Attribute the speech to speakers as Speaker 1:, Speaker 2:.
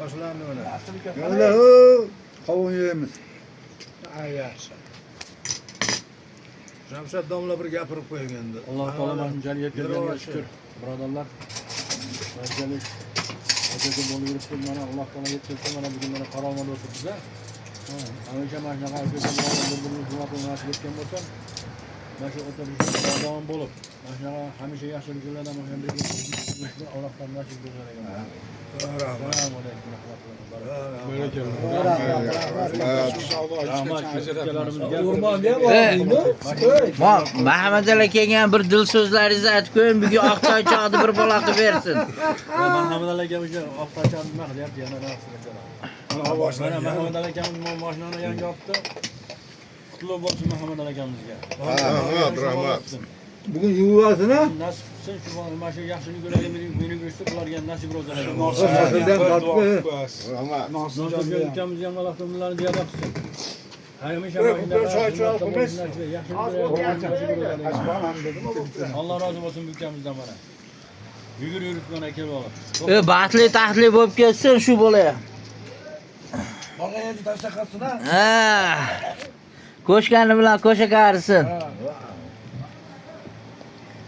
Speaker 1: Boshlandi mana.
Speaker 2: Yo'la, qovun yeymiz.
Speaker 1: Ay yaxshi. Jamshid domla bir gapirib qo'ying endi.
Speaker 3: Alloh taolo manzil yetkazganiga shukr. Birodarlar. Manzillik o'tib bo'lib yuribdi. Mana Alloh taolo yetkazsa mana bugun mana qaromat o'tibdi. Hamisha mana shunaqa bir-birini hurmat nasib etgan bo'lsa, mana shu o'tirishda davom bo'lib, mana shunaqa hamisha yaxshiliklardan mana birga Allohdan nasib bo'lsin. Assalomu alaykum
Speaker 4: rahmatullohi. Mahmad aka kelgan bir dil so'zlaringizni aytib qo'ying, bugun Oqtoychoqni bir bola qilib bersin.
Speaker 3: Mahmad aka o'sha Oqtoychoqni nima qilyapti yana mana Mahmad akamiz mashinani yangi olibdi. Qutlug' bo'lsin Mahmad akamizga.
Speaker 2: Rahmat. Bugun yuvasini
Speaker 3: nasib qilsin shu mana shu yaxshilik ularga meni ko'rsatib ularga nasib bo'lsin.
Speaker 2: Rahmat.
Speaker 3: Nosirjon ukamiz ham Alloh taololarni ziyoda qilsin. Hamisha Alloh rozi bo'lsin bu ukamizdan mana. Yugurib mana kelib olib.
Speaker 4: Baxtli taxtli bo'lib ketsin shu bola.
Speaker 1: Borgan yerda tashlab qolsin-a?
Speaker 4: Ha. Ko'shgani bilan qo'sha qarisin.